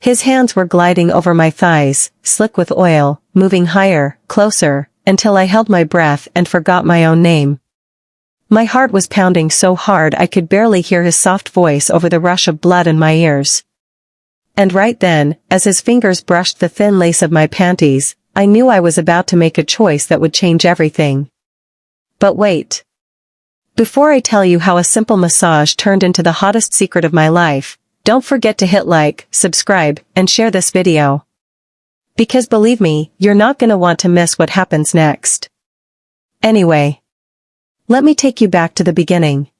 His hands were gliding over my thighs, slick with oil, moving higher, closer, until I held my breath and forgot my own name. My heart was pounding so hard I could barely hear his soft voice over the rush of blood in my ears. And right then, as his fingers brushed the thin lace of my panties, I knew I was about to make a choice that would change everything. But wait. Before I tell you how a simple massage turned into the hottest secret of my life, don't forget to hit like, subscribe, and share this video. Because believe me, you're not gonna want to miss what happens next. Anyway. Let me take you back to the beginning.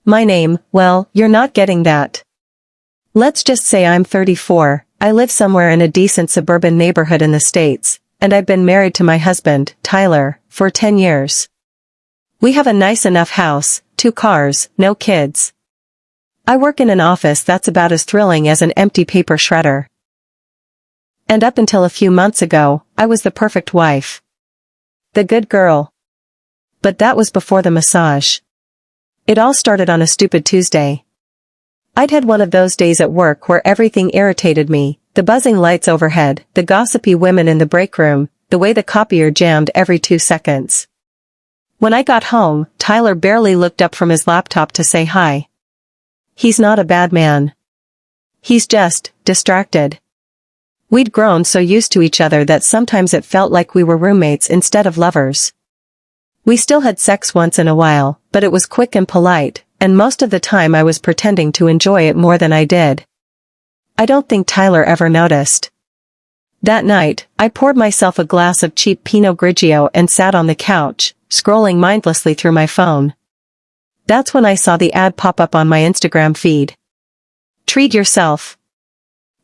My name, well, you're not getting that. Let's just say I'm 34, I live somewhere in a decent suburban neighborhood in the States, and I've been married to my husband, Tyler, for 10 years. We have a nice enough house, 2 cars, no kids. I work in an office that's about as thrilling as an empty paper shredder. And up until a few months ago, I was the perfect wife. The good girl. But that was before the massage. It all started on a stupid Tuesday. I'd had one of those days at work where everything irritated me, the buzzing lights overhead, the gossipy women in the break room, the way the copier jammed every 2 seconds. When I got home, Tyler barely looked up from his laptop to say hi. He's not a bad man. He's just distracted. We'd grown so used to each other that sometimes it felt like we were roommates instead of lovers. We still had sex once in a while, but it was quick and polite, and most of the time I was pretending to enjoy it more than I did. I don't think Tyler ever noticed. That night, I poured myself a glass of cheap Pinot Grigio and sat on the couch, scrolling mindlessly through my phone. That's when I saw the ad pop up on my Instagram feed. Treat yourself.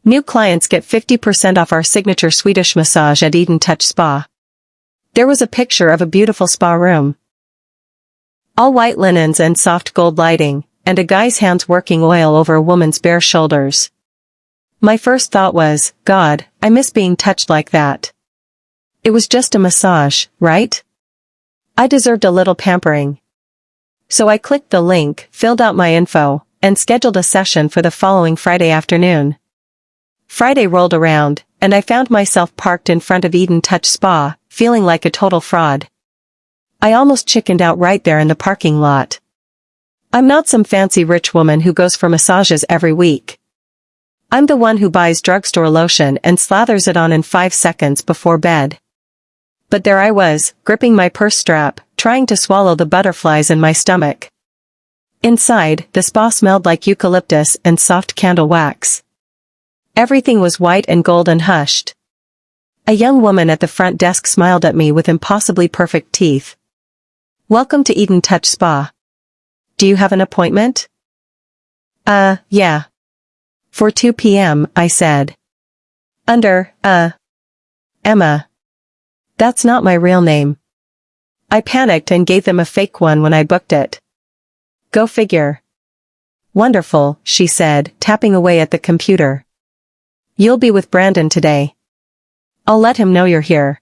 New clients get 50% off our signature Swedish massage at Eden Touch Spa. There was a picture of a beautiful spa room. All white linens and soft gold lighting, and a guy's hands working oil over a woman's bare shoulders. My first thought was, God, I miss being touched like that. It was just a massage, right? I deserved a little pampering. So I clicked the link, filled out my info, and scheduled a session for the following Friday afternoon. Friday rolled around, and I found myself parked in front of Eden Touch Spa, feeling like a total fraud. I almost chickened out right there in the parking lot. I'm not some fancy rich woman who goes for massages every week. I'm the one who buys drugstore lotion and slathers it on in 5 seconds before bed. But there I was, gripping my purse strap, trying to swallow the butterflies in my stomach. Inside, the spa smelled like eucalyptus and soft candle wax. Everything was white and gold and hushed. A young woman at the front desk smiled at me with impossibly perfect teeth. Welcome to Eden Touch Spa. Do you have an appointment? Yeah. For 2 p.m., I said. Emma. That's not my real name. I panicked and gave them a fake one when I booked it. Go figure. Wonderful, she said, tapping away at the computer. You'll be with Brandon today. I'll let him know you're here.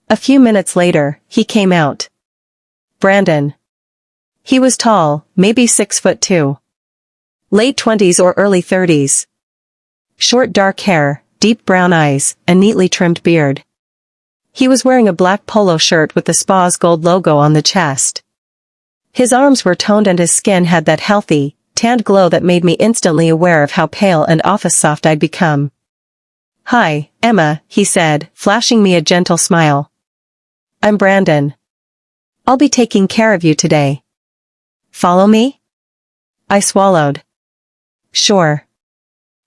A few minutes later, he came out. Brandon. He was tall, maybe 6'2". Late 20s or early 30s. Short dark hair, deep brown eyes, a neatly trimmed beard. He was wearing a black polo shirt with the spa's gold logo on the chest. His arms were toned and his skin had that healthy, tanned glow that made me instantly aware of how pale and office soft I'd become. Hi, Emma, he said, flashing me a gentle smile. I'm Brandon. I'll be taking care of you today. Follow me? I swallowed. Sure.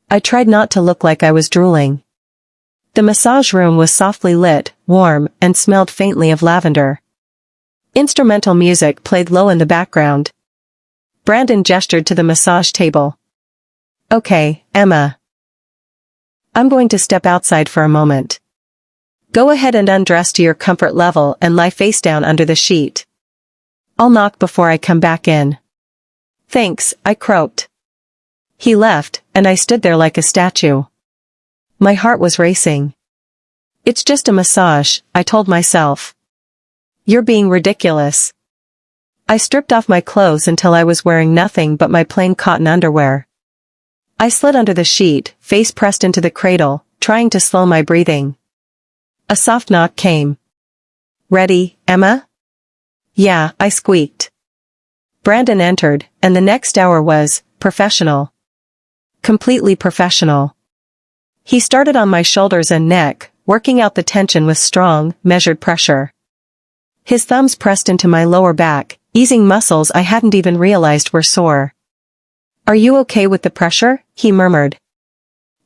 I tried not to look like I was drooling. The massage room was softly lit, warm, and smelled faintly of lavender. Instrumental music played low in the background. Brandon gestured to the massage table. Okay, Emma. I'm going to step outside for a moment. Go ahead and undress to your comfort level and lie face down under the sheet. I'll knock before I come back in. Thanks, I croaked. He left, and I stood there like a statue. My heart was racing. It's just a massage, I told myself. You're being ridiculous. I stripped off my clothes until I was wearing nothing but my plain cotton underwear. I slid under the sheet, face pressed into the cradle, trying to slow my breathing. A soft knock came. "Ready, Emma?" "Yeah," I squeaked. Brandon entered, and the next hour was professional. Completely professional. He started on my shoulders and neck, working out the tension with strong, measured pressure. His thumbs pressed into my lower back, easing muscles I hadn't even realized were sore. "Are you okay with the pressure?" he murmured.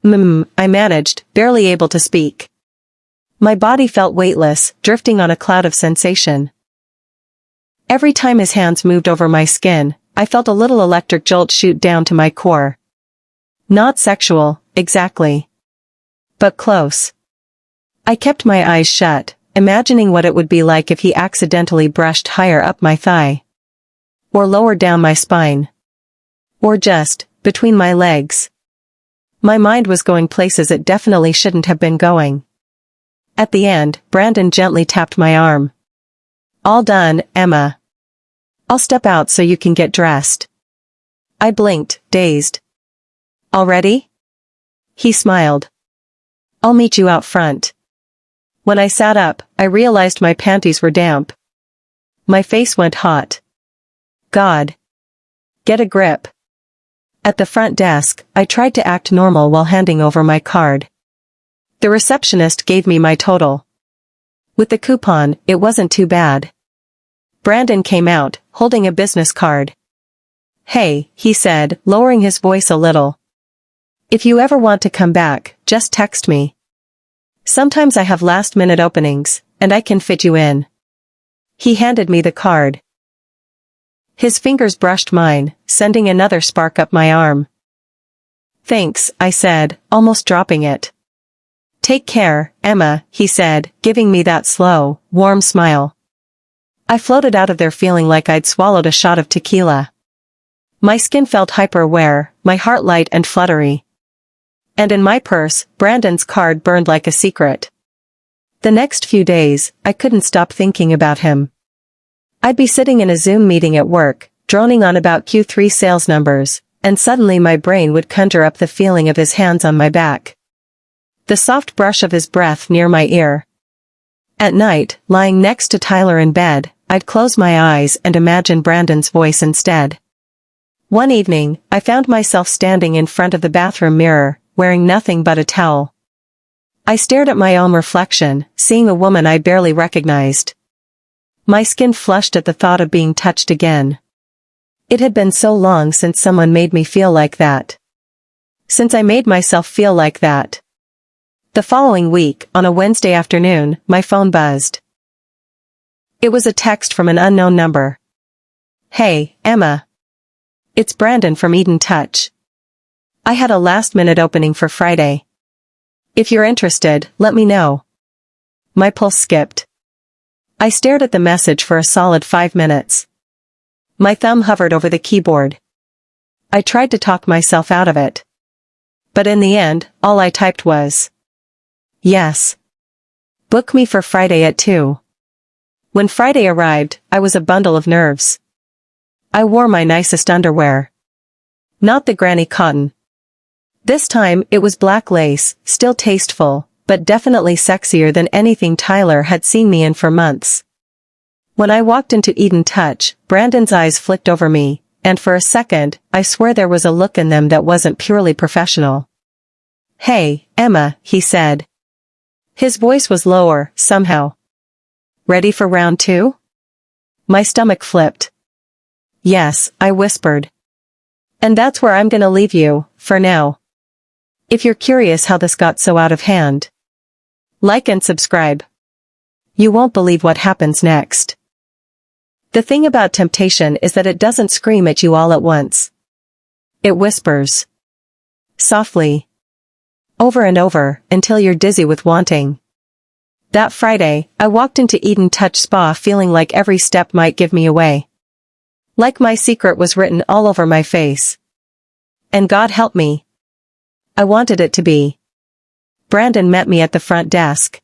I managed, barely able to speak. My body felt weightless, drifting on a cloud of sensation. Every time his hands moved over my skin, I felt a little electric jolt shoot down to my core. Not sexual, exactly. But close. I kept my eyes shut, imagining what it would be like if he accidentally brushed higher up my thigh. Or lower down my spine. Or just, between my legs. My mind was going places it definitely shouldn't have been going. At the end, Brandon gently tapped my arm. "All done, Emma. I'll step out so you can get dressed." I blinked, dazed. "Already?" He smiled. "I'll meet you out front." When I sat up, I realized my panties were damp. My face went hot. God. Get a grip. At the front desk, I tried to act normal while handing over my card. The receptionist gave me my total. With the coupon, it wasn't too bad. Brandon came out, holding a business card. "Hey," he said, lowering his voice a little. "If you ever want to come back, just text me. Sometimes I have last-minute openings, and I can fit you in." He handed me the card. His fingers brushed mine, sending another spark up my arm. "Thanks," I said, almost dropping it. "Take care, Emma," he said, giving me that slow, warm smile. I floated out of there feeling like I'd swallowed a shot of tequila. My skin felt hyper-aware, my heart light and fluttery. And in my purse, Brandon's card burned like a secret. The next few days, I couldn't stop thinking about him. I'd be sitting in a Zoom meeting at work, droning on about Q3 sales numbers, and suddenly my brain would conjure up the feeling of his hands on my back. The soft brush of his breath near my ear. At night, lying next to Tyler in bed, I'd close my eyes and imagine Brandon's voice instead. One evening, I found myself standing in front of the bathroom mirror, wearing nothing but a towel. I stared at my own reflection, seeing a woman I barely recognized. My skin flushed at the thought of being touched again. It had been so long since someone made me feel like that. Since I made myself feel like that. The following week, on a Wednesday afternoon, my phone buzzed. It was a text from an unknown number. "Hey, Emma. It's Brandon from Eden Touch. I had a last-minute opening for Friday. If you're interested, let me know." My pulse skipped. I stared at the message for a solid 5 minutes. My thumb hovered over the keyboard. I tried to talk myself out of it. But in the end, all I typed was, "Yes. Book me for Friday at 2. When Friday arrived, I was a bundle of nerves. I wore my nicest underwear. Not the granny cotton. This time, it was black lace, still tasteful, but definitely sexier than anything Tyler had seen me in for months. When I walked into Eden Touch, Brandon's eyes flicked over me, and for a second, I swear there was a look in them that wasn't purely professional. "Hey, Emma," he said. His voice was lower, somehow. "Ready for round 2? My stomach flipped. "Yes," I whispered. "And that's where I'm gonna leave you, for now. If you're curious how this got so out of hand, like and subscribe. You won't believe what happens next." The thing about temptation is that it doesn't scream at you all at once. It whispers. Softly. Over and over, until you're dizzy with wanting. That Friday, I walked into Eden Touch Spa feeling like every step might give me away. Like my secret was written all over my face. And God help me. I wanted it to be. Brandon met me at the front desk.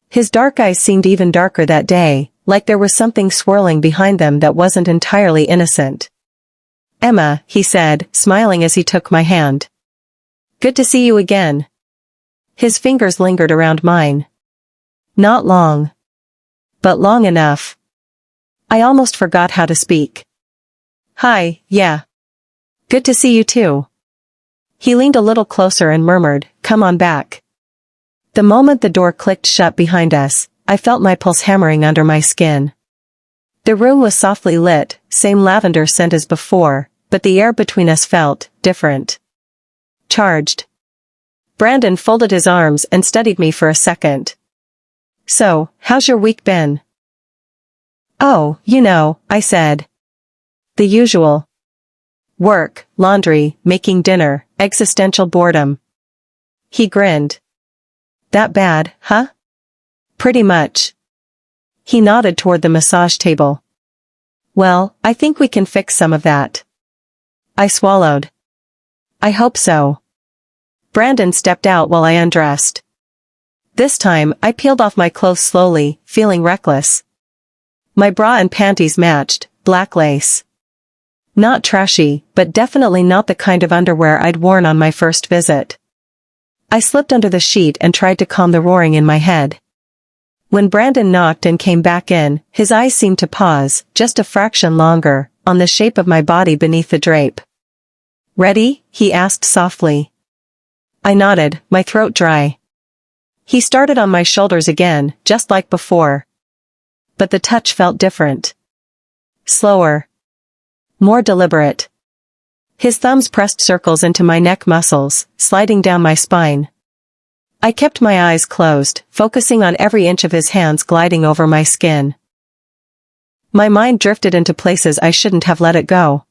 His dark eyes seemed even darker that day, like there was something swirling behind them that wasn't entirely innocent. "Emma," he said, smiling as he took my hand. Good to see you again. His fingers lingered around mine. Not long. But long enough. I almost forgot how to speak. Hi, yeah. Good to see you too. He leaned a little closer and murmured, come on back. The moment the door clicked shut behind us, I felt my pulse hammering under my skin. The room was softly lit, same lavender scent as before, but the air between us felt different. Charged. Brandon folded his arms and studied me for a second. So, how's your week been? Oh, I said. The usual. Work, laundry, making dinner, existential boredom. He grinned. That bad, huh? Pretty much. He nodded toward the massage table. Well, I think we can fix some of that. I swallowed. I hope so. Brandon stepped out while I undressed. This time, I peeled off my clothes slowly, feeling reckless. My bra and panties matched, black lace. Not trashy, but definitely not the kind of underwear I'd worn on my first visit. I slipped under the sheet and tried to calm the roaring in my head. When Brandon knocked and came back in, his eyes seemed to pause, just a fraction longer, on the shape of my body beneath the drape. Ready? He asked softly. I nodded, my throat dry. He started on my shoulders again, just like before. But the touch felt different. Slower. More deliberate. His thumbs pressed circles into my neck muscles, sliding down my spine. I kept my eyes closed, focusing on every inch of his hands gliding over my skin. My mind drifted into places I shouldn't have let it go.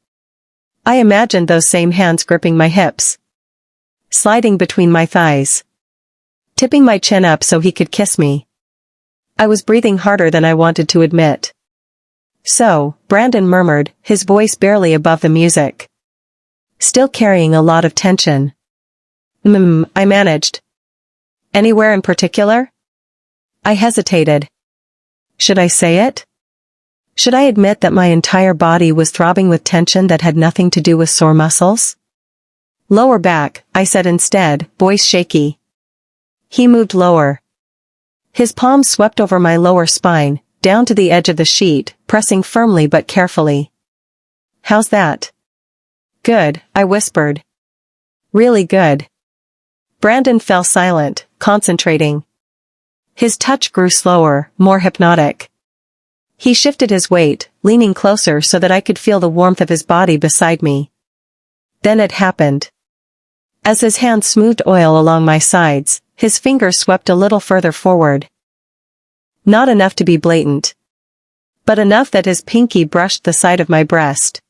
I imagined those same hands gripping my hips. Sliding between my thighs. Tipping my chin up so he could kiss me. I was breathing harder than I wanted to admit. So, Brandon murmured, his voice barely above the music. Still carrying a lot of tension. I managed. Anywhere in particular? I hesitated. Should I say it? Should I admit that my entire body was throbbing with tension that had nothing to do with sore muscles? Lower back, I said instead, voice shaky. He moved lower. His palms swept over my lower spine, down to the edge of the sheet, pressing firmly but carefully. How's that? Good, I whispered. Really good. Brandon fell silent, concentrating. His touch grew slower, more hypnotic. He shifted his weight, leaning closer so that I could feel the warmth of his body beside me. Then it happened. As his hand smoothed oil along my sides, his fingers swept a little further forward. Not enough to be blatant. But enough that his pinky brushed the side of my breast.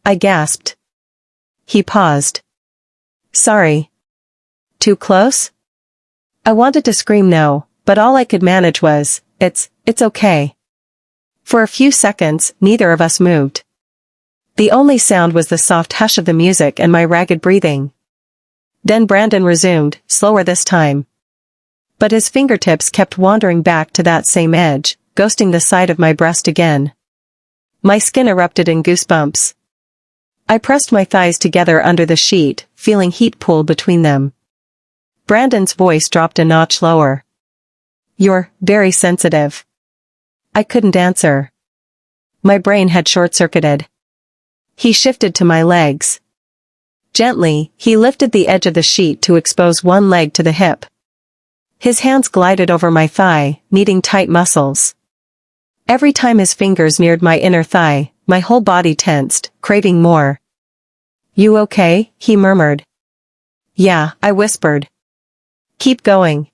I gasped. He paused. Sorry. Too close? I wanted to scream no, but all I could manage was, it's okay. For a few seconds, neither of us moved. The only sound was the soft hush of the music and my ragged breathing. Then Brandon resumed, slower this time. But his fingertips kept wandering back to that same edge, ghosting the side of my breast again. My skin erupted in goosebumps. I pressed my thighs together under the sheet, feeling heat pool between them. Brandon's voice dropped a notch lower. You're very sensitive. I couldn't answer. My brain had short-circuited. He shifted to my legs. Gently, he lifted the edge of the sheet to expose one leg to the hip. His hands glided over my thigh, kneading tight muscles. Every time his fingers neared my inner thigh, my whole body tensed, craving more. You okay? He murmured. Yeah, I whispered. Keep going.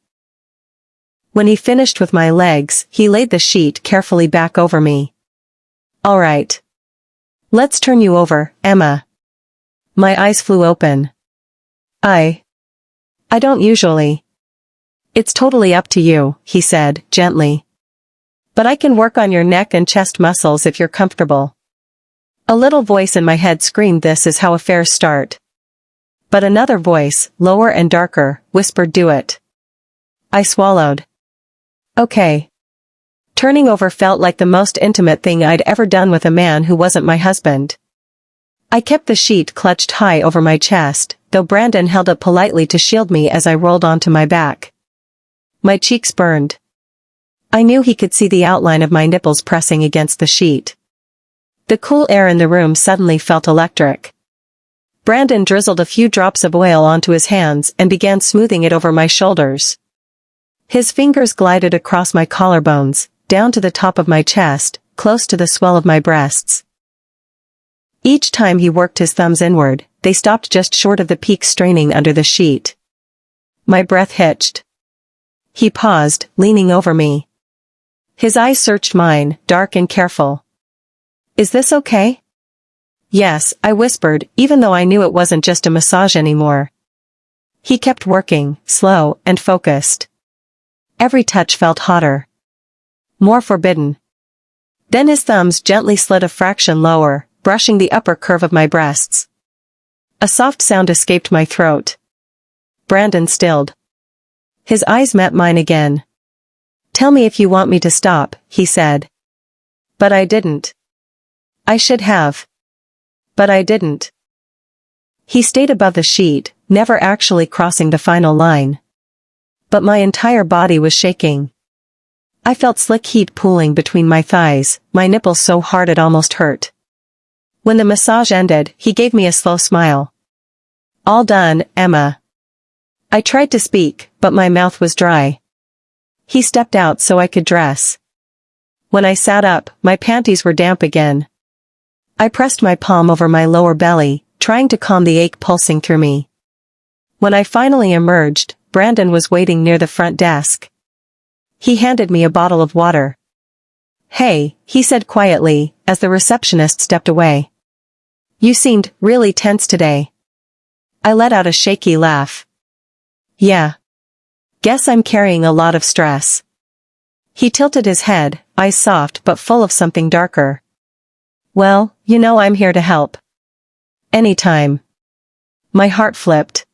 When he finished with my legs, he laid the sheet carefully back over me. All right. Let's turn you over, Emma. My eyes flew open. I don't usually. It's totally up to you, he said, gently. But I can work on your neck and chest muscles if you're comfortable. A little voice in my head screamed this is how affairs start. But another voice, lower and darker, whispered do it. I swallowed. Okay. Turning over felt like the most intimate thing I'd ever done with a man who wasn't my husband. I kept the sheet clutched high over my chest, though Brandon held it politely to shield me as I rolled onto my back. My cheeks burned. I knew he could see the outline of my nipples pressing against the sheet. The cool air in the room suddenly felt electric. Brandon drizzled a few drops of oil onto his hands and began smoothing it over my shoulders. His fingers glided across my collarbones, down to the top of my chest, close to the swell of my breasts. Each time he worked his thumbs inward, they stopped just short of the peak straining under the sheet. My breath hitched. He paused, leaning over me. His eyes searched mine, dark and careful. "Is this okay?" "Yes," I whispered, even though I knew it wasn't just a massage anymore. He kept working, slow and focused. Every touch felt hotter. More forbidden. Then his thumbs gently slid a fraction lower, brushing the upper curve of my breasts. A soft sound escaped my throat. Brandon stilled. His eyes met mine again. "Tell me if you want me to stop," he said. But I didn't. I should have. But I didn't. He stayed above the sheet, never actually crossing the final line. But my entire body was shaking. I felt slick heat pooling between my thighs, my nipples so hard it almost hurt. When the massage ended, he gave me a slow smile. "All done, Emma." I tried to speak, but my mouth was dry. He stepped out so I could dress. When I sat up, my panties were damp again. I pressed my palm over my lower belly, trying to calm the ache pulsing through me. When I finally emerged, Brandon was waiting near the front desk. He handed me a bottle of water. "Hey," he said quietly, as the receptionist stepped away. "You seemed really tense today." I let out a shaky laugh. "Yeah. Guess I'm carrying a lot of stress." He tilted his head, eyes soft but full of something darker. "Well, you know I'm here to help." "Anytime." My heart flipped.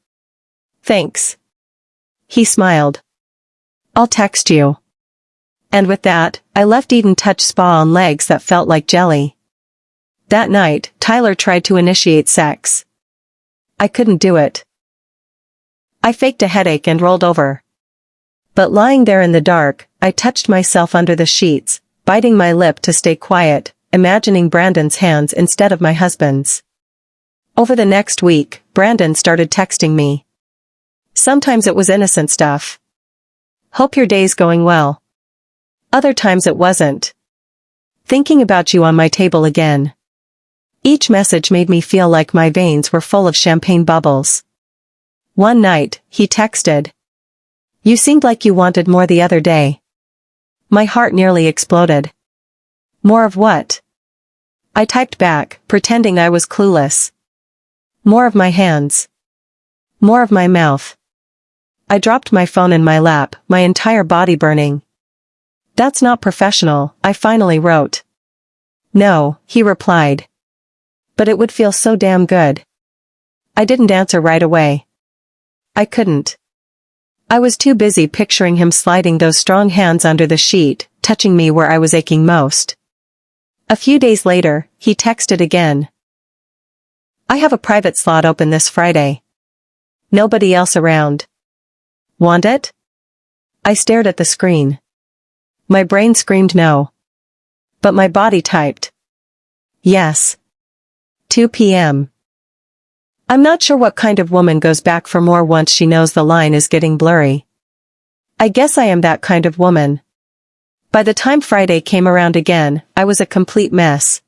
"Thanks." He smiled. "I'll text you." And with that, I left Eden Touch Spa on legs that felt like jelly. That night, Tyler tried to initiate sex. I couldn't do it. I faked a headache and rolled over. But lying there in the dark, I touched myself under the sheets, biting my lip to stay quiet, imagining Brandon's hands instead of my husband's. Over the next week, Brandon started texting me. Sometimes it was innocent stuff. "Hope your day's going well." Other times it wasn't. "Thinking about you on my table again." Each message made me feel like my veins were full of champagne bubbles. One night, he texted, "You seemed like you wanted more the other day." My heart nearly exploded. "More of what?" I typed back, pretending I was clueless. "More of my hands. More of my mouth." I dropped my phone in my lap, my entire body burning. "That's not professional," I finally wrote. "No," he replied. "But it would feel so damn good." I didn't answer right away. I couldn't. I was too busy picturing him sliding those strong hands under the sheet, touching me where I was aching most. A few days later, he texted again. "I have a private slot open this Friday. Nobody else around. Want it?" I stared at the screen. My brain screamed no. But my body typed. Yes. 2 p.m. I'm not sure what kind of woman goes back for more once she knows the line is getting blurry. I guess I am that kind of woman. By the time Friday came around again, I was a complete mess.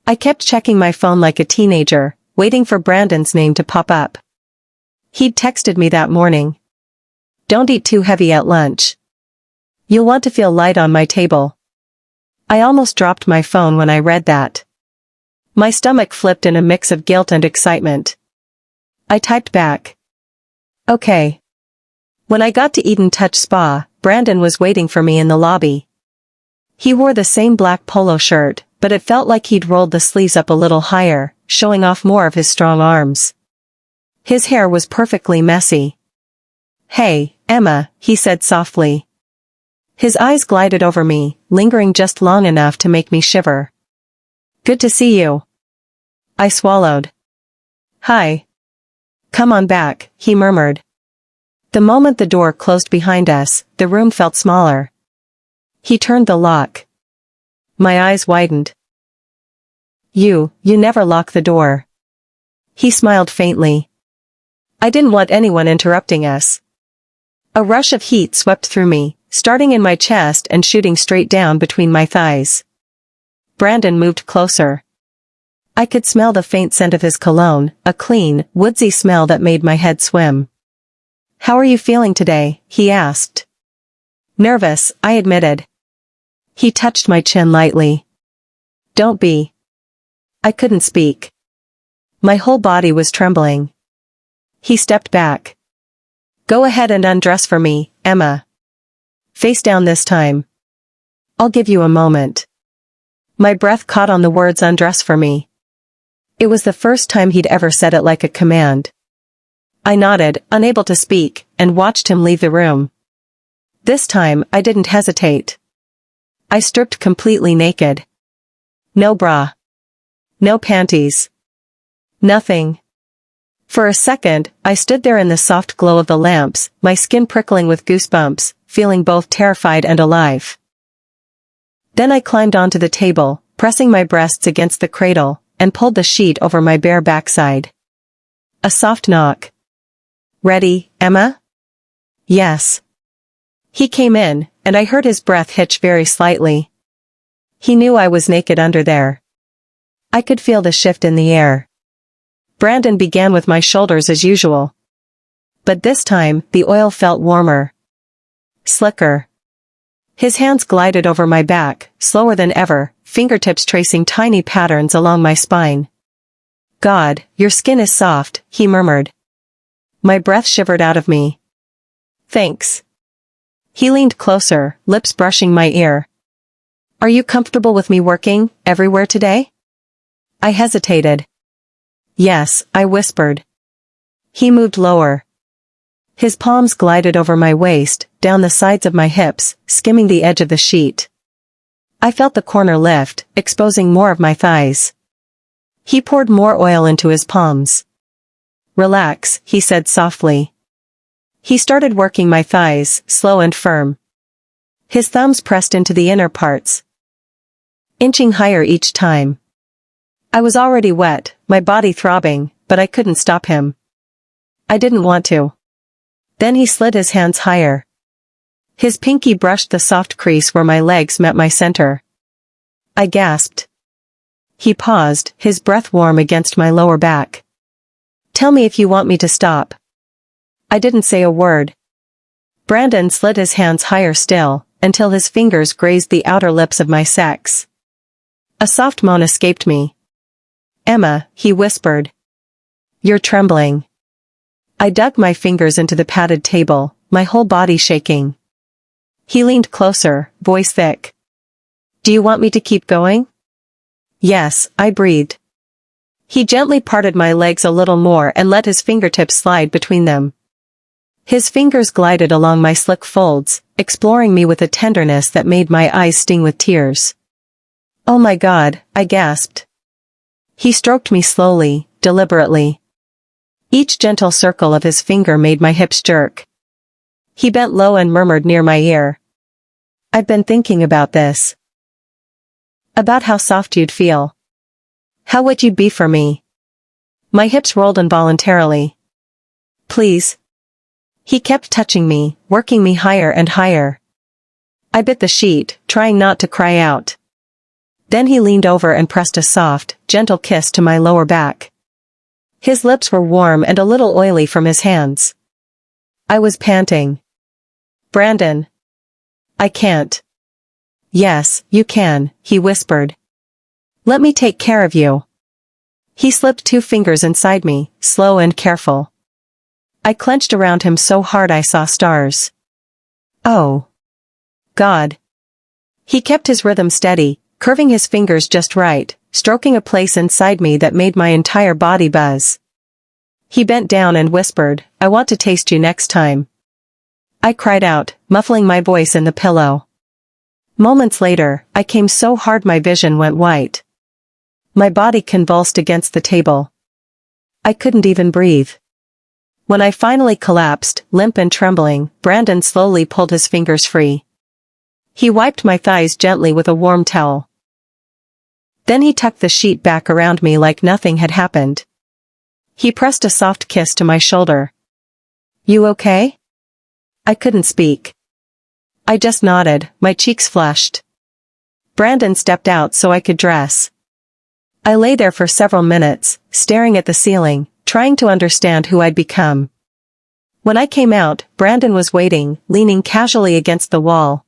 I kept checking my phone like a teenager, waiting for Brandon's name to pop up. He'd texted me that morning. "Don't eat too heavy at lunch. You'll want to feel light on my table." I almost dropped my phone when I read that. My stomach flipped in a mix of guilt and excitement. I typed back. "Okay." When I got to Eden Touch Spa, Brandon was waiting for me in the lobby. He wore the same black polo shirt, but it felt like he'd rolled the sleeves up a little higher, showing off more of his strong arms. His hair was perfectly messy. "Hey, Emma," he said softly. His eyes glided over me, lingering just long enough to make me shiver. "Good to see you." I swallowed. Hi. Come on back, he murmured. The moment the door closed behind us, the room felt smaller. He turned the lock. My eyes widened. You never lock the door. He smiled faintly. I didn't want anyone interrupting us. A rush of heat swept through me, starting in my chest and shooting straight down between my thighs. Brandon moved closer. I could smell the faint scent of his cologne, a clean, woodsy smell that made my head swim. How are you feeling today? He asked. Nervous, I admitted. He touched my chin lightly. Don't be. I couldn't speak. My whole body was trembling. He stepped back. Go ahead and undress for me, Emma. Face down this time. I'll give you a moment. My breath caught on the words undress for me. It was the first time he'd ever said it like a command. I nodded, unable to speak, and watched him leave the room. This time, I didn't hesitate. I stripped completely naked. No bra. No panties. Nothing. For a second, I stood there in the soft glow of the lamps, my skin prickling with goosebumps, feeling both terrified and alive. Then I climbed onto the table, pressing my breasts against the cradle, and pulled the sheet over my bare backside. A soft knock. Ready, Emma? Yes. He came in, and I heard his breath hitch very slightly. He knew I was naked under there. I could feel the shift in the air. Brandon began with my shoulders as usual. But this time, the oil felt warmer. Slicker. His hands glided over my back, slower than ever, fingertips tracing tiny patterns along my spine. God, your skin is soft, he murmured. My breath shivered out of me. Thanks. He leaned closer, lips brushing my ear. Are you comfortable with me working everywhere today? I hesitated. Yes, I whispered. He moved lower. His palms glided over my waist, down the sides of my hips, skimming the edge of the sheet. I felt the corner lift, exposing more of my thighs. He poured more oil into his palms. Relax, he said softly. He started working my thighs, slow and firm. His thumbs pressed into the inner parts, inching higher each time. I was already wet, my body throbbing, but I couldn't stop him. I didn't want to. Then he slid his hands higher. His pinky brushed the soft crease where my legs met my center. I gasped. He paused, his breath warm against my lower back. Tell me if you want me to stop. I didn't say a word. Brandon slid his hands higher still, until his fingers grazed the outer lips of my sex. A soft moan escaped me. Emma, he whispered. You're trembling. I dug my fingers into the padded table, my whole body shaking. He leaned closer, voice thick. Do you want me to keep going? Yes, I breathed. He gently parted my legs a little more and let his fingertips slide between them. His fingers glided along my slick folds, exploring me with a tenderness that made my eyes sting with tears. Oh my God, I gasped. He stroked me slowly, deliberately. Each gentle circle of his finger made my hips jerk. He bent low and murmured near my ear. I've been thinking about this. About how soft you'd feel. How wet you'd be for me. My hips rolled involuntarily. Please. He kept touching me, working me higher and higher. I bit the sheet, trying not to cry out. Then he leaned over and pressed a soft, gentle kiss to my lower back. His lips were warm and a little oily from his hands. I was panting. Brandon. I can't. Yes, you can, he whispered. Let me take care of you. He slipped 2 fingers inside me, slow and careful. I clenched around him so hard I saw stars. Oh. God. He kept his rhythm steady, curving his fingers just right, stroking a place inside me that made my entire body buzz. He bent down and whispered, I want to taste you next time. I cried out, muffling my voice in the pillow. Moments later, I came so hard my vision went white. My body convulsed against the table. I couldn't even breathe. When I finally collapsed, limp and trembling, Brandon slowly pulled his fingers free. He wiped my thighs gently with a warm towel. Then he tucked the sheet back around me like nothing had happened. He pressed a soft kiss to my shoulder. "You okay?" I couldn't speak. I just nodded, my cheeks flushed. Brandon stepped out so I could dress. I lay there for several minutes, staring at the ceiling, trying to understand who I'd become. When I came out, Brandon was waiting, leaning casually against the wall.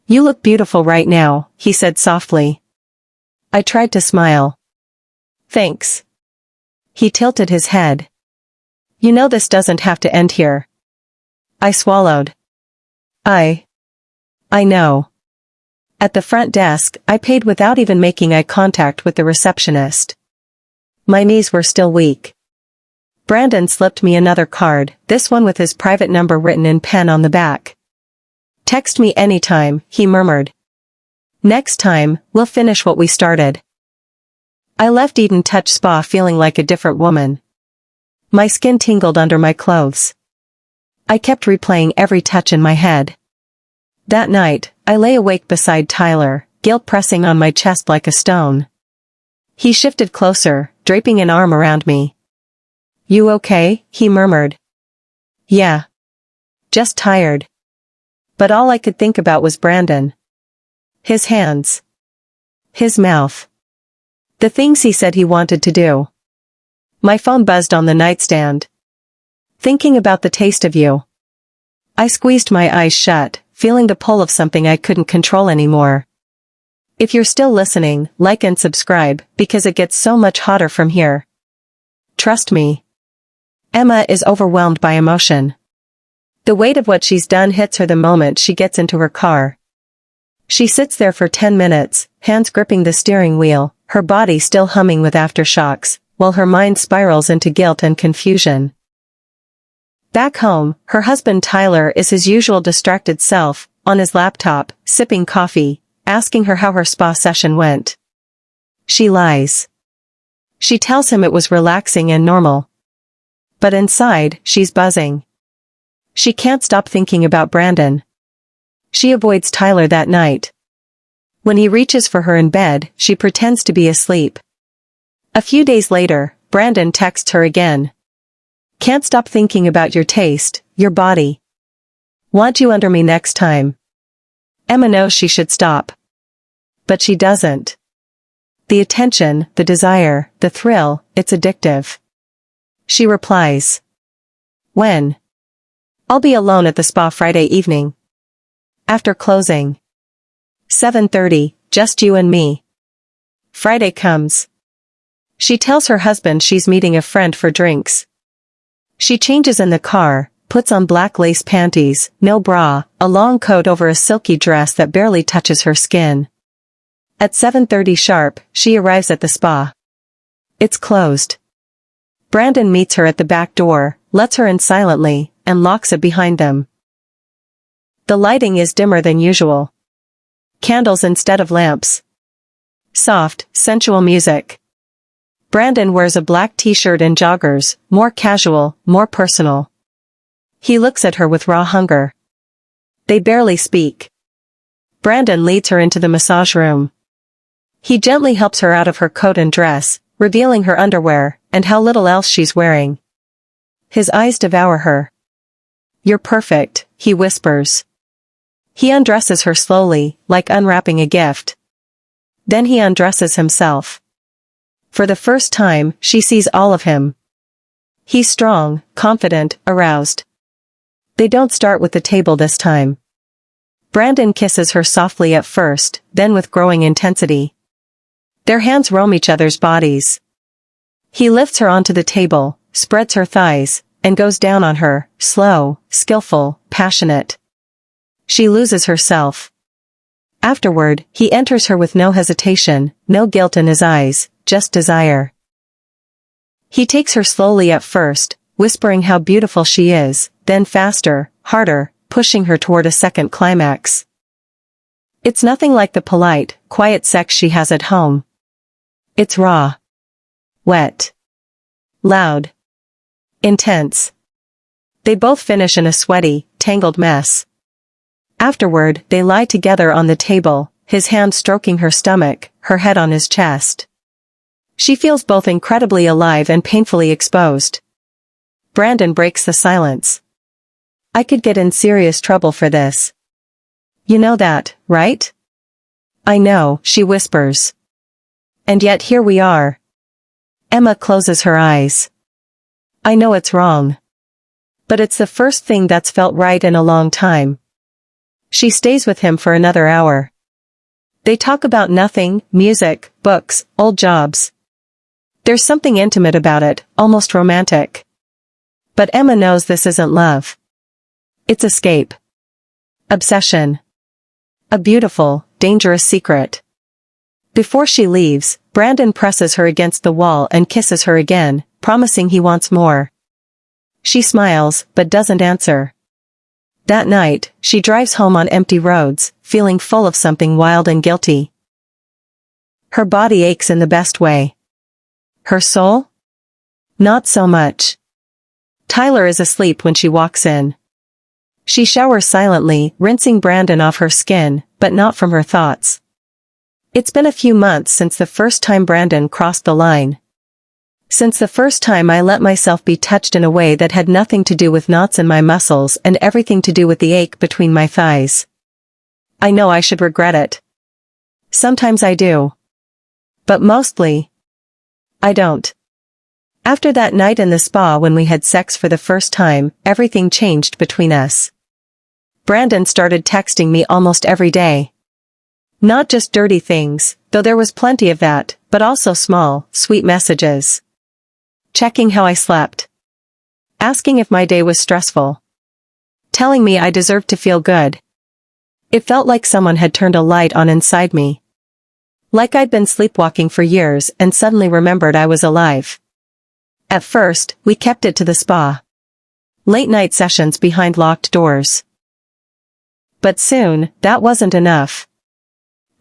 "You look beautiful right now," he said softly. I tried to smile. "Thanks." He tilted his head. "You know this doesn't have to end here." I swallowed. I know. At the front desk, I paid without even making eye contact with the receptionist. My knees were still weak. Brandon slipped me another card, this one with his private number written in pen on the back. "Text me anytime," he murmured. "Next time, we'll finish what we started." I left Eden Touch Spa feeling like a different woman. My skin tingled under my clothes. I kept replaying every touch in my head. That night, I lay awake beside Tyler, guilt pressing on my chest like a stone. He shifted closer, draping an arm around me. "You okay?" he murmured. "Yeah. Just tired." But all I could think about was Brandon. His hands. His mouth. The things he said he wanted to do. My phone buzzed on the nightstand. "Thinking about the taste of you." I squeezed my eyes shut, feeling the pull of something I couldn't control anymore. If you're still listening, like and subscribe, because it gets so much hotter from here. Trust me. Emma is overwhelmed by emotion. The weight of what she's done hits her the moment she gets into her car. She sits there for 10 minutes, hands gripping the steering wheel, her body still humming with aftershocks, while her mind spirals into guilt and confusion. Back home, her husband Tyler is his usual distracted self, on his laptop, sipping coffee, asking her how her spa session went. She lies. She tells him it was relaxing and normal. But inside, she's buzzing. She can't stop thinking about Brandon. She avoids Tyler that night. When he reaches for her in bed, she pretends to be asleep. A few days later, Brandon texts her again. "Can't stop thinking about your taste, your body. Want you under me next time." Emma knows she should stop. But she doesn't. The attention, the desire, the thrill, it's addictive. She replies. "When?" "I'll be alone at the spa Friday evening. After closing. 7:30, just you and me." Friday comes. She tells her husband she's meeting a friend for drinks. She changes in the car, puts on black lace panties, no bra, a long coat over a silky dress that barely touches her skin. At 7:30 sharp, she arrives at the spa. It's closed. Brandon meets her at the back door, lets her in silently, and locks it behind them. The lighting is dimmer than usual. Candles instead of lamps. Soft, sensual music. Brandon wears a black t-shirt and joggers, more casual, more personal. He looks at her with raw hunger. They barely speak. Brandon leads her into the massage room. He gently helps her out of her coat and dress, revealing her underwear, and how little else she's wearing. His eyes devour her. "You're perfect," he whispers. He undresses her slowly, like unwrapping a gift. Then he undresses himself. For the first time, she sees all of him. He's strong, confident, aroused. They don't start with the table this time. Brandon kisses her softly at first, then with growing intensity. Their hands roam each other's bodies. He lifts her onto the table, spreads her thighs, and goes down on her, slow, skillful, passionate. She loses herself. Afterward, he enters her with no hesitation, no guilt in his eyes, just desire. He takes her slowly at first, whispering how beautiful she is, then faster, harder, pushing her toward a second climax. It's nothing like the polite, quiet sex she has at home. It's raw. Wet. Loud. Intense. They both finish in a sweaty, tangled mess. Afterward, they lie together on the table, his hand stroking her stomach, her head on his chest. She feels both incredibly alive and painfully exposed. Brandon breaks the silence. I could get in serious trouble for this. You know that, right? I know, she whispers. And yet here we are. Emma closes her eyes. I know it's wrong. But it's the first thing that's felt right in a long time. She stays with him for another hour. They talk about nothing, music, books, old jobs. There's something intimate about it, almost romantic. But Emma knows this isn't love. It's escape. Obsession. A beautiful, dangerous secret. Before she leaves, Brandon presses her against the wall and kisses her again, promising he wants more. She smiles, but doesn't answer. That night, she drives home on empty roads, feeling full of something wild and guilty. Her body aches in the best way. Her soul? Not so much. Tyler is asleep when she walks in. She showers silently, rinsing Brandon off her skin, but not from her thoughts. It's been a few months since the first time Brandon crossed the line. Since the first time I let myself be touched in a way that had nothing to do with knots in my muscles and everything to do with the ache between my thighs. I know I should regret it. Sometimes I do. But mostly, I don't. After that night in the spa when we had sex for the first time, everything changed between us. Brandon started texting me almost every day. Not just dirty things, though there was plenty of that, but also small, sweet messages. Checking how I slept. Asking if my day was stressful. Telling me I deserved to feel good. It felt like someone had turned a light on inside me. Like I'd been sleepwalking for years and suddenly remembered I was alive. At first, we kept it to the spa. Late-night sessions behind locked doors. But soon, that wasn't enough.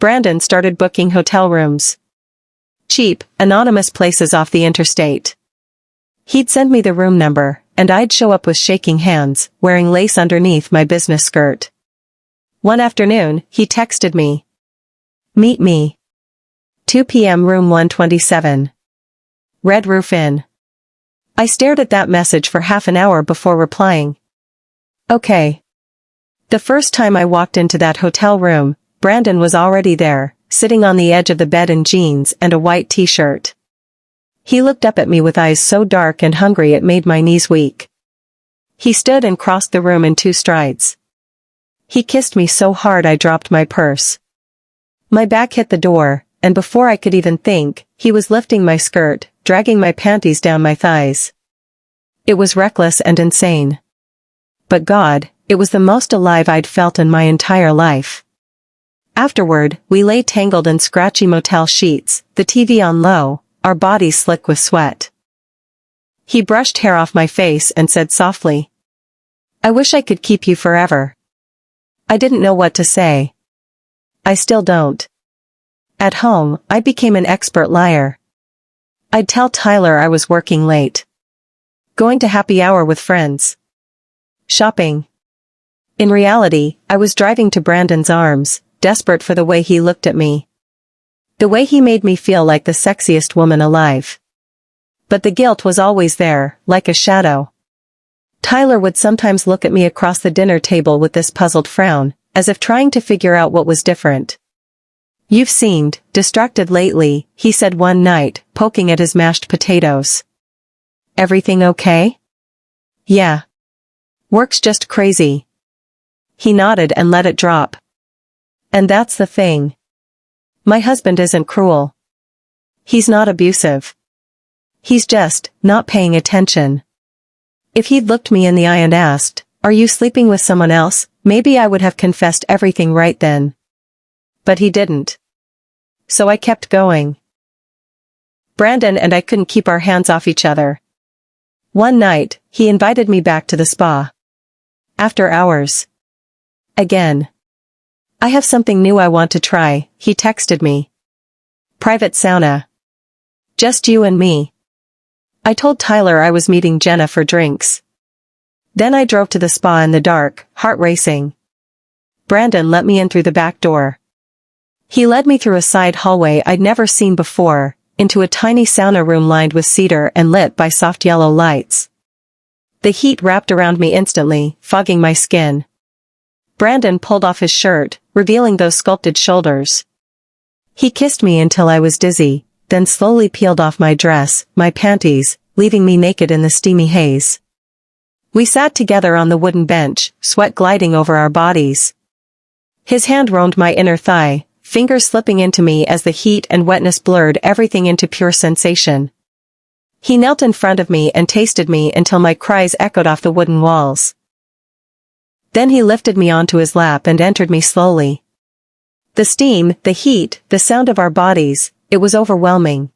Brandon started booking hotel rooms. Cheap, anonymous places off the interstate. He'd send me the room number, and I'd show up with shaking hands, wearing lace underneath my business skirt. One afternoon, he texted me. Meet me. 2 p.m. room 127. Red Roof Inn. I stared at that message for half an hour before replying. Okay. The first time I walked into that hotel room, Brandon was already there, sitting on the edge of the bed in jeans and a white t-shirt. He looked up at me with eyes so dark and hungry it made my knees weak. He stood and crossed the room in 2 strides. He kissed me so hard I dropped my purse. My back hit the door, and before I could even think, he was lifting my skirt, dragging my panties down my thighs. It was reckless and insane. But God, it was the most alive I'd felt in my entire life. Afterward, we lay tangled in scratchy motel sheets, the TV on low, our bodies slick with sweat. He brushed hair off my face and said softly, I wish I could keep you forever. I didn't know what to say. I still don't. At home, I became an expert liar. I'd tell Tyler I was working late. Going to happy hour with friends. Shopping. In reality, I was driving to Brandon's arms, desperate for the way he looked at me. The way he made me feel like the sexiest woman alive. But the guilt was always there, like a shadow. Tyler would sometimes look at me across the dinner table with this puzzled frown, as if trying to figure out what was different. You've seemed distracted lately, he said one night, poking at his mashed potatoes. Everything okay? Yeah. Work's just crazy. He nodded and let it drop. And that's the thing. My husband isn't cruel. He's not abusive. He's just not paying attention. If he'd looked me in the eye and asked, are you sleeping with someone else, maybe I would have confessed everything right then. But he didn't. So I kept going. Brandon and I couldn't keep our hands off each other. One night, he invited me back to the spa. After hours. Again. I have something new I want to try, he texted me. Private sauna. Just you and me. I told Tyler I was meeting Jenna for drinks. Then I drove to the spa in the dark, heart racing. Brandon let me in through the back door. He led me through a side hallway I'd never seen before, into a tiny sauna room lined with cedar and lit by soft yellow lights. The heat wrapped around me instantly, fogging my skin. Brandon pulled off his shirt, revealing those sculpted shoulders. He kissed me until I was dizzy, then slowly peeled off my dress, my panties, leaving me naked in the steamy haze. We sat together on the wooden bench, sweat gliding over our bodies. His hand roamed my inner thigh, fingers slipping into me as the heat and wetness blurred everything into pure sensation. He knelt in front of me and tasted me until my cries echoed off the wooden walls. Then he lifted me onto his lap and entered me slowly. The steam, the heat, the sound of our bodies, it was overwhelming.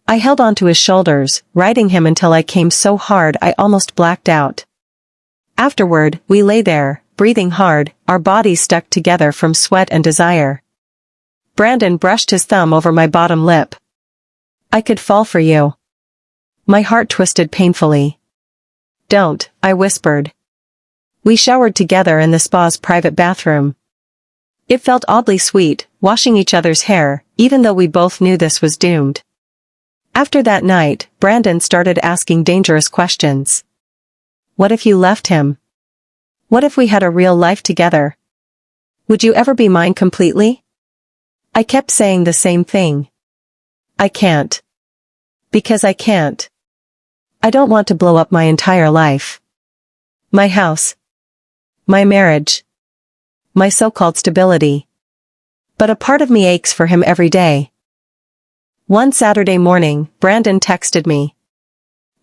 I held onto his shoulders, riding him until I came so hard I almost blacked out. Afterward, we lay there, breathing hard, our bodies stuck together from sweat and desire. Brandon brushed his thumb over my bottom lip. I could fall for you. My heart twisted painfully. Don't, I whispered. We showered together in the spa's private bathroom. It felt oddly sweet, washing each other's hair, even though we both knew this was doomed. After that night, Brandon started asking dangerous questions. What if you left him? What if we had a real life together? Would you ever be mine completely? I kept saying the same thing. I can't. Because I can't. I don't want to blow up my entire life. My house. My marriage. My so-called stability. But a part of me aches for him every day. One Saturday morning, Brandon texted me.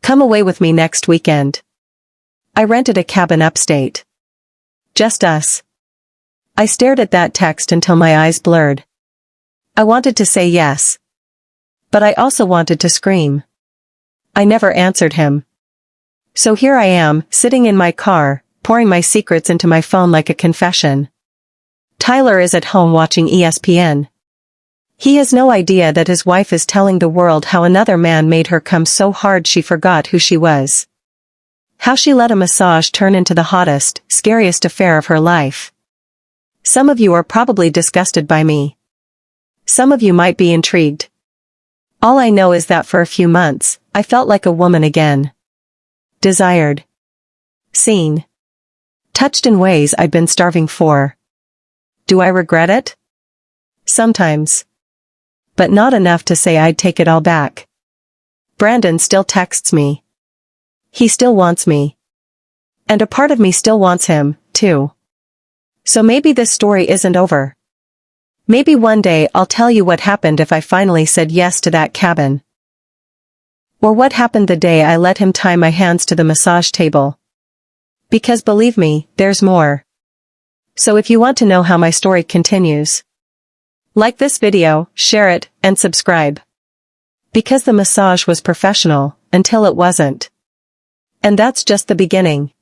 Come away with me next weekend. I rented a cabin upstate. Just us. I stared at that text until my eyes blurred. I wanted to say yes. But I also wanted to scream. I never answered him. So here I am, sitting in my car, pouring my secrets into my phone like a confession. Tyler is at home watching ESPN. He has no idea that his wife is telling the world how another man made her come so hard she forgot who she was. How she let a massage turn into the hottest, scariest affair of her life. Some of you are probably disgusted by me. Some of you might be intrigued. All I know is that for a few months, I felt like a woman again. Desired. Seen. Touched in ways I'd been starving for. Do I regret it? Sometimes. But not enough to say I'd take it all back. Brandon still texts me. He still wants me. And a part of me still wants him, too. So maybe this story isn't over. Maybe one day I'll tell you what happened if I finally said yes to that cabin. Or what happened the day I let him tie my hands to the massage table. Because believe me, there's more. So if you want to know how my story continues, like this video, share it, and subscribe. Because the massage was professional, until it wasn't. And that's just the beginning.